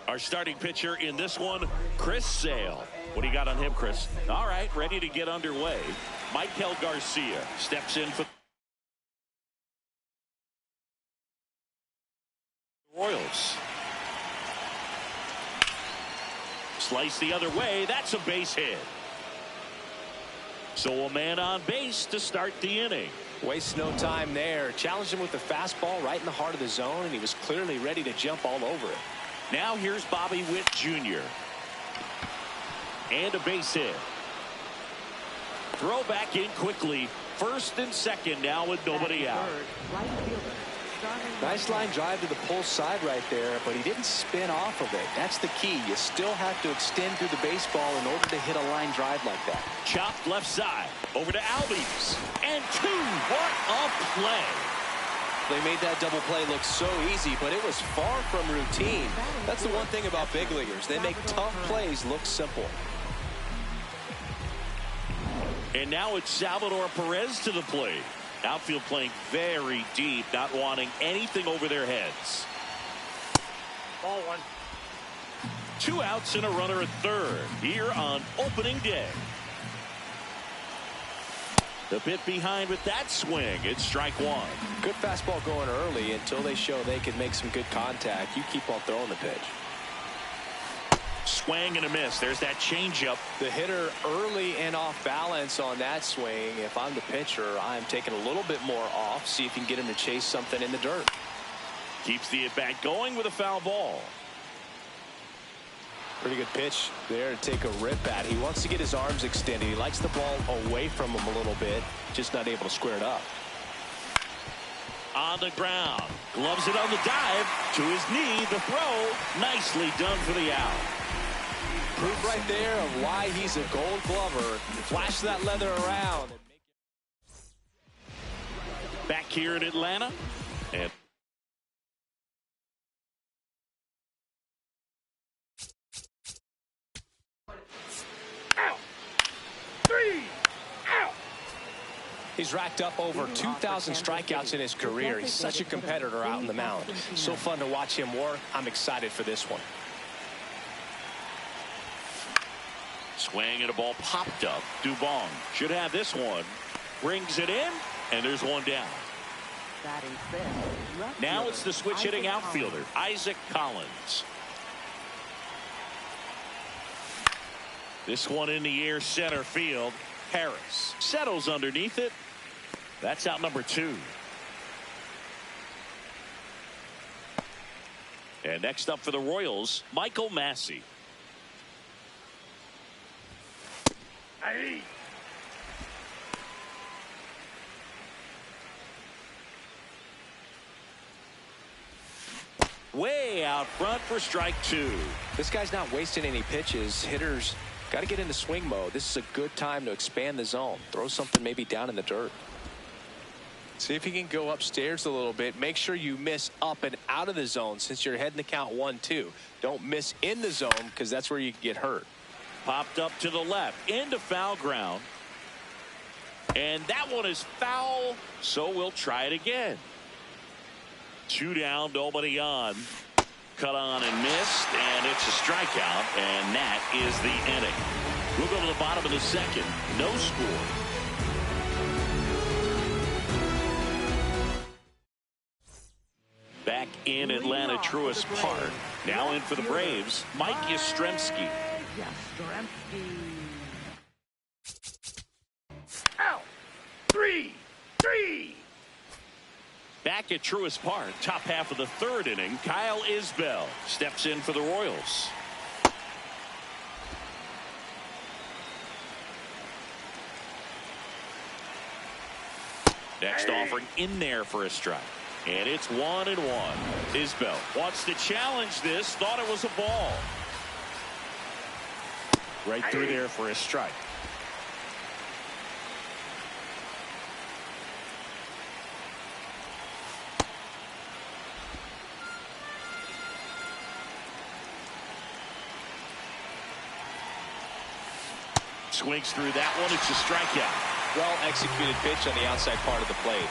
Our starting pitcher in this one, Chris Sale. What do you got on him, Chris? All right, ready to get underway. Michael Garcia steps in for the Royals. Slice the other way. That's a base hit. So a man on base to start the inning. Waste no time there. Challenged him with the fastball right in the heart of the zone, and he was clearly ready to jump all over it. Now here's Bobby Witt Jr. And a base hit. Throw back in quickly. First and second now with nobody out. Nice line drive to the pull side right there, but he didn't spin off of it. That's the key. You still have to extend through the baseball in order to hit a line drive like that. Chopped left side. Over to Albies. And two. What a play. They made that double play look so easy, but it was far from routine. That's the one thing about big leaguers. They make tough plays look simple. And now it's Salvador Perez to the plate. Outfield playing very deep, not wanting anything over their heads. Ball one. 2 outs and a runner at third here on opening day. The bit behind with that swing. It's strike one. Good fastball going early until they show they can make some good contact. You keep on throwing the pitch. Swing and a miss. There's that changeup. The hitter early and off balance on that swing. If I'm the pitcher, I'm taking a little bit more off. See if you can get him to chase something in the dirt. Keeps the at-bat going with a foul ball. Pretty good pitch there to take a rip at. He wants to get his arms extended. He likes the ball away from him a little bit. Just not able to square it up. On the ground. Gloves it on the dive. To his knee. The throw. Nicely done for the out. Proof right there of why he's a gold glover. Flash that leather around. Back here in Atlanta. And he's racked up over 2,000 strikeouts in his career. He's such a competitor out in the mound. So fun to watch him work. I'm excited for this one. swing and a ball popped up. Dubon should have this one. Brings it in, and there's one down. Now it's the switch hitting outfielder, Isaac Collins. This one in the air, center field. Harris settles underneath it. That's out number 2. And next up for the Royals, Michael Massey. Way out front for strike 2. This guy's not wasting any pitches. Hitters got to get into swing mode. This is a good time to expand the zone. Throw something maybe down in the dirt. See if you can go upstairs a little bit. Make sure you miss up and out of the zone since you're heading to count 1-2. Don't miss in the zone because that's where you can get hurt. Popped up to the left into foul ground. And that one is foul, so we'll try it again. 2 down, nobody on. Cut on and missed, and it's a strikeout, and that is the inning. We'll go to the bottom of the second. No score. Back in Atlanta, Truist Park. Now in for the Braves, Mike Yastrzemski. Out. 3. Back at Truist Park, top half of the 3rd inning, Kyle Isbell steps in for the Royals. Next offering in there for a strike. And it's 1-1. Isbell wants to challenge this. Thought it was a ball. Right through there for a strike. Swings through that one. It's a strikeout. Well executed pitch on the outside part of the plate.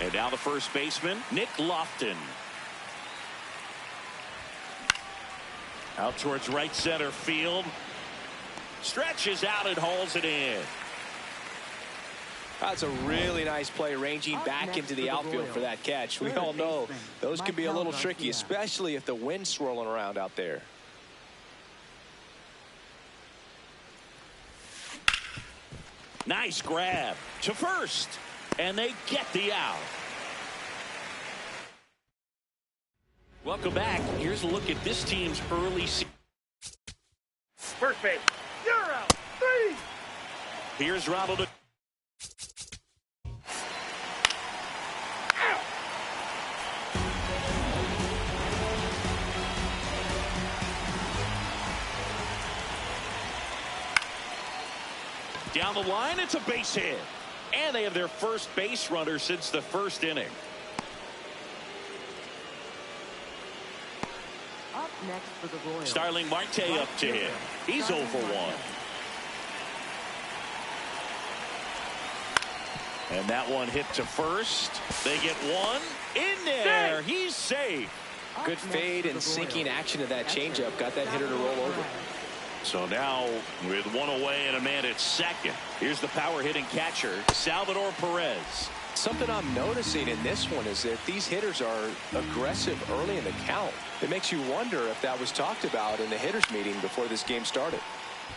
And now the first baseman, Nick Lofton. Out towards right center field. Stretches out and hauls it in. That's a really nice play, ranging back into the outfield for that catch. We all know those can be a little tricky, especially if the wind's swirling around out there. Nice grab to first, and they get the out. Welcome back. Here's a look at this team's early season. First base. You're out. 3. Here's Ronald. Down the line, it's a base hit. And they have their first base runner since the first inning. Up next for the Royals, Starling Marte up to him. He's 0 for 1. And that one hit to first. They get one in there. He's safe. Good fade and sinking action of that changeup. Got that hitter to roll over. So now with one away and a man at second. Here's the power hitting catcher, Salvador Perez. Something I'm noticing in this one is that these hitters are aggressive early in the count. It makes you wonder if that was talked about in the hitters meeting before this game started.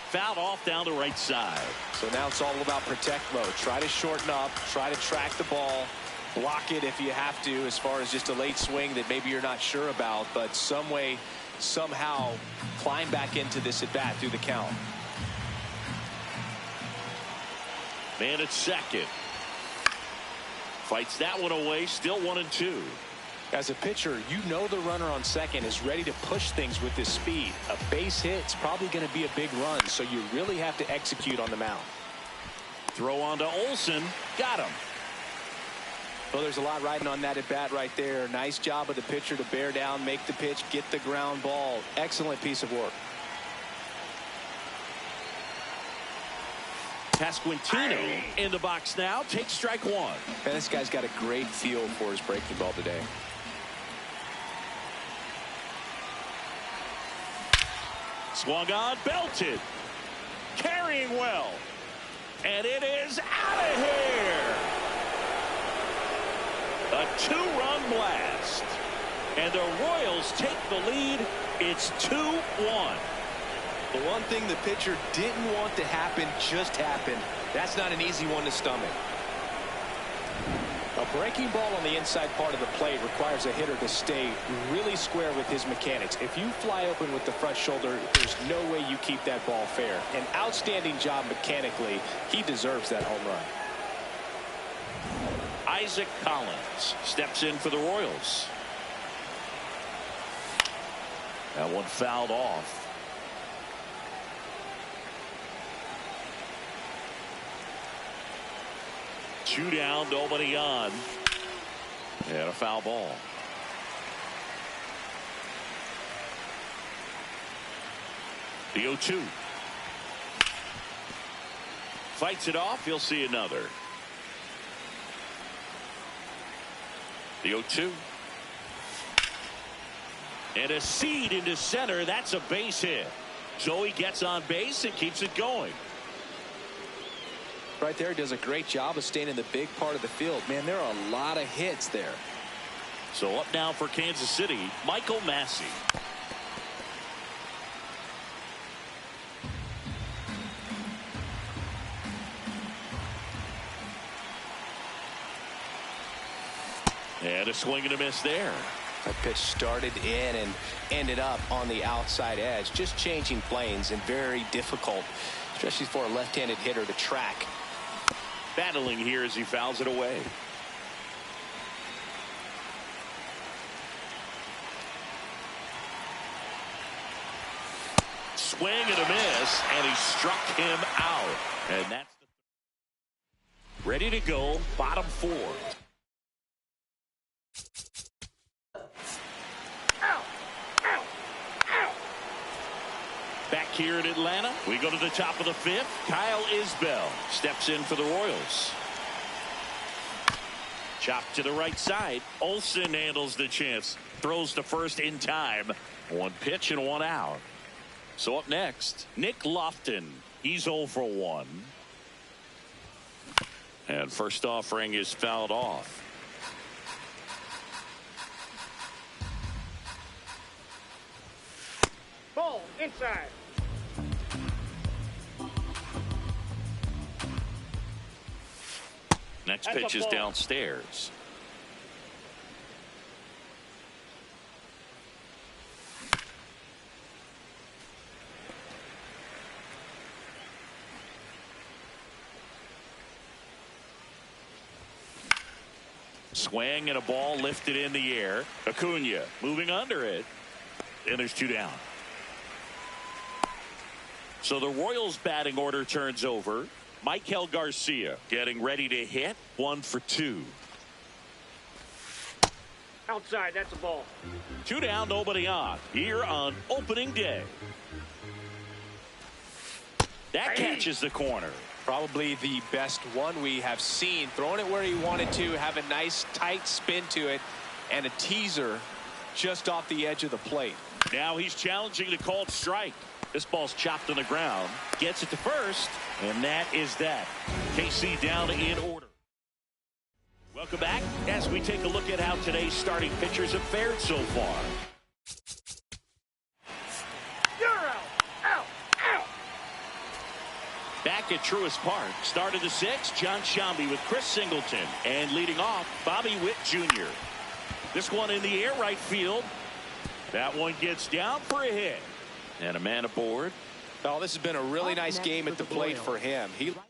Fouled off down the right side. So now it's all about protect mode. Try to shorten up, try to track the ball, block it if you have to, as far as just a late swing that maybe you're not sure about, but some way, somehow climb back into this at bat through the count. Man at second. Fights that one away, still 1-2. As a pitcher, you know the runner on second is ready to push things with this speed. A base hit's probably going to be a big run, so you really have to execute on the mound. Throw on to Olsen. Got him. Well, there's a lot riding on that at bat right there. Nice job of the pitcher to bear down, make the pitch, get the ground ball. Excellent piece of work. Pasquantino in the box now. Takes strike one. Man, this guy's got a great feel for his breaking ball today. Swung on, belted. Carrying well. And it is out of here. A 2-run blast. And the Royals take the lead. It's 2-1. The one thing the pitcher didn't want to happen just happened. That's not an easy one to stomach. A breaking ball on the inside part of the plate requires a hitter to stay really square with his mechanics. If you fly open with the front shoulder, there's no way you keep that ball fair. An outstanding job mechanically. He deserves that home run. Isaac Collins steps in for the Royals. That one fouled off. Two down, nobody on. And a foul ball. The 0-2. Fights it off. You'll see another. The 0-2. And a seed into center. That's a base hit. So he gets on base and keeps it going. Right there, does a great job of staying in the big part of the field. Man, there are a lot of hits there. So up now for Kansas City, Michael Massey. And a swing and a miss there. That pitch started in and ended up on the outside edge. Just changing planes and very difficult especially for a left-handed hitter to track. Battling here as he fouls it away. Swing and a miss, and he struck him out. And that's ready to go, bottom 4. Back here in Atlanta, we go to the top of the 5th. Kyle Isbell steps in for the Royals. Chop to the right side. Olsen handles the chance. Throws to first in time. 1 pitch and 1 out. So up next, Nick Lofton. He's 0 for 1. And first offering is fouled off. Ball inside. Next That's pitch a is ball. downstairs. Swing and a ball lifted in the air. Acuna moving under it. And there's 2 down. So the Royals batting order turns over. Michael Garcia getting ready to hit. 1 for 2. Outside, that's a ball. 2 down, nobody on. Here on opening day. That catches the corner. Probably the best one we have seen. Throwing it where he wanted to, have a nice tight spin to it, and a teaser just off the edge of the plate. Now he's challenging the called strike. This ball's chopped on the ground. Gets it to first, and that is that. KC down in order. Welcome back as we take a look at how today's starting pitchers have fared so far. You're out. Out. Out. Back at Truist Park, start of the 6th, John Shambi with Chris Singleton. And leading off, Bobby Witt Jr. This one in the air, right field. That one gets down for a hit. And a man aboard. Oh, this has been a really nice game at the plate for him. He looks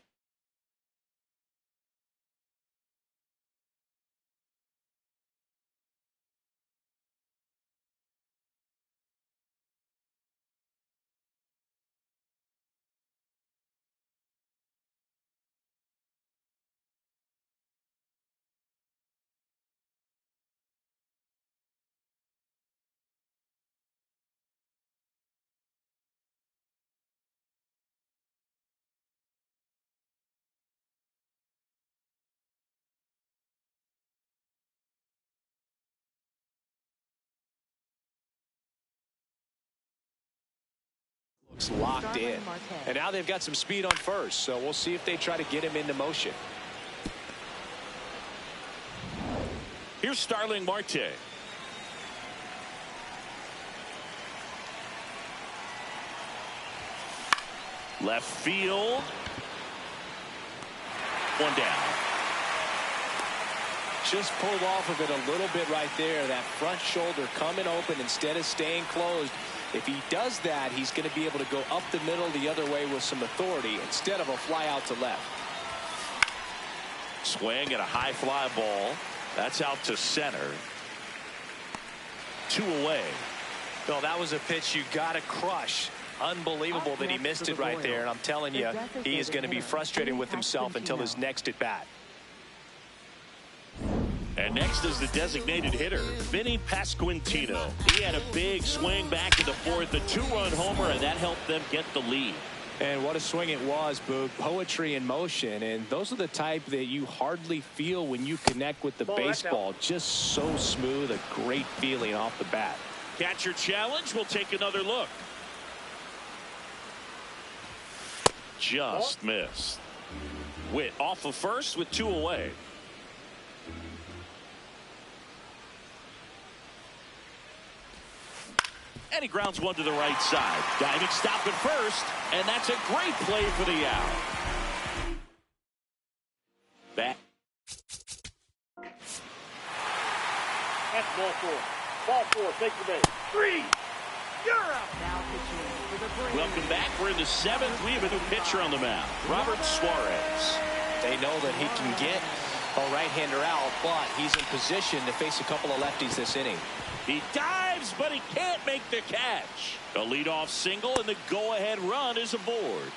locked in. And now they've got some speed on first, so we'll see if they try to get him into motion. Here's Starling Marte. Left field. 1 down. Just pulled off of it a little bit right there. That front shoulder coming open instead of staying closed. If he does that, he's going to be able to go up the middle the other way with some authority instead of a fly out to left. Swing and a high fly ball. That's out to center. 2 away. No, that was a pitch you got to crush. Unbelievable that he missed it right there. And I'm telling you, he is going to be frustrated with himself until his next at bat. And next is the designated hitter, Vinny Pasquantino. He had a big swing back in the 4th, a 2-run homer, and that helped them get the lead. And what a swing it was, Boog. Poetry in motion. And those are the type that you hardly feel when you connect with the baseball. Just so smooth, a great feeling off the bat. Catcher challenge. We'll take another look. Just missed. Witt off of first with 2 away. And he grounds one to the right side. Diving stop at first, and that's a great play for the out. Back. That's ball 4. Ball 4. Take the base. 3. You're out. Now pitching for the Braves. Welcome back. We're in the seventh. We have a new pitcher on the mound, Robert Suarez. They know that he can get a right-hander out, but he's in position to face a couple of lefties this inning. He dives, but he can't make the catch. A leadoff single, and the go-ahead run is aboard.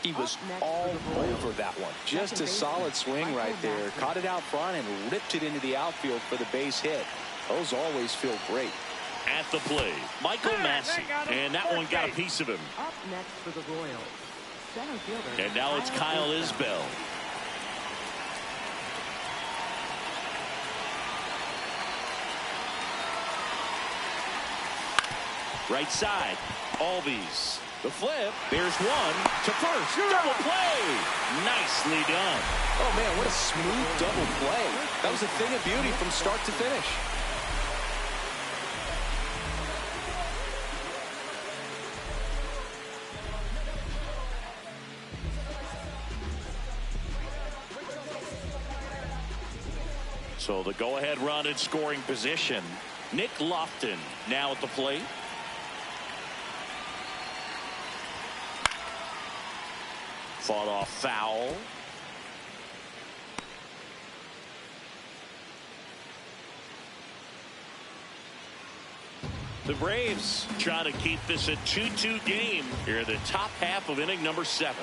He was all over that one. Just a solid swing right there. Caught it out front and ripped it into the outfield for the base hit. Those always feel great. At the plate, Michael Massey, and that one got a piece of him. Up next for the Royals, center fielder. And now it's Kyle Isbell. Right side, Albies. The flip. There's one to first. Double play. Nicely done. Oh, man, what a smooth double play. That was a thing of beauty from start to finish. So the go-ahead run in scoring position. Nick Lofton now at the plate. Fought off foul. The Braves trying to keep this a 2-2 game here in the top half of inning number 7.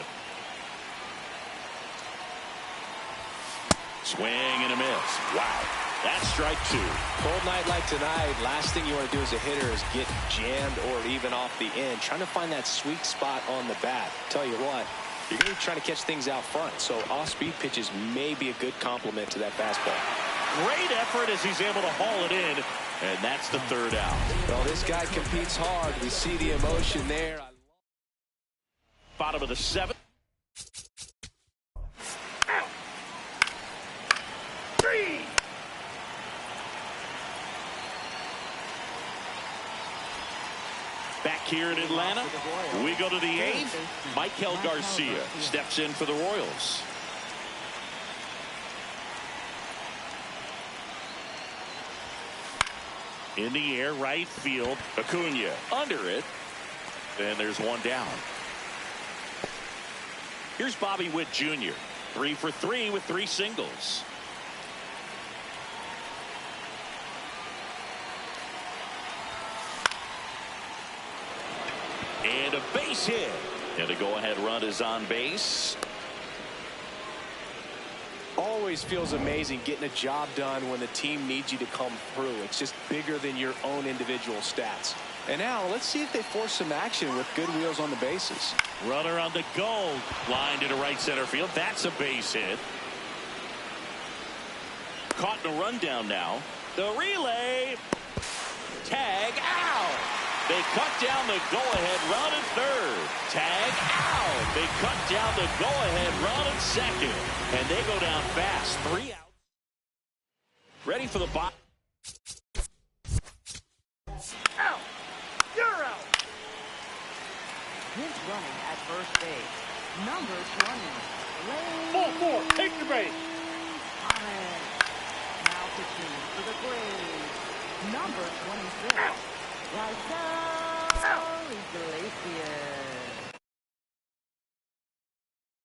Swing and a miss. Wow. That's strike 2. Cold night like tonight, last thing you want to do as a hitter is get jammed or even off the end. Trying to find that sweet spot on the bat. Tell you what, you're going to be trying to catch things out front. So off-speed pitches may be a good complement to that fastball. Great effort as he's able to haul it in. And that's the 3rd out. Well, this guy competes hard. We see the emotion there. Bottom of the 7th. Back here in Atlanta, we go to the 8th. Michael Garcia steps in for the Royals. In the air, right field. Acuna under it. And there's one down. Here's Bobby Witt Jr. 3 for 3 with 3 singles. And a base hit. And a go-ahead run is on base. Always feels amazing getting a job done when the team needs you to come through. It's just bigger than your own individual stats. And now let's see if they force some action with good wheels on the bases. Runner on the go. Line to right center field. That's a base hit. Caught in a rundown now. The relay. Tag out. They cut down the go-ahead run at 3rd. Tag out. They cut down the go-ahead run at 2nd. And they go down fast. 3 out. Ready for the bot. Out. You're out. His running at first base, number 20. Ball 4. Take the base. Now pitching for the Braves, number 26. Raisel Iglesias.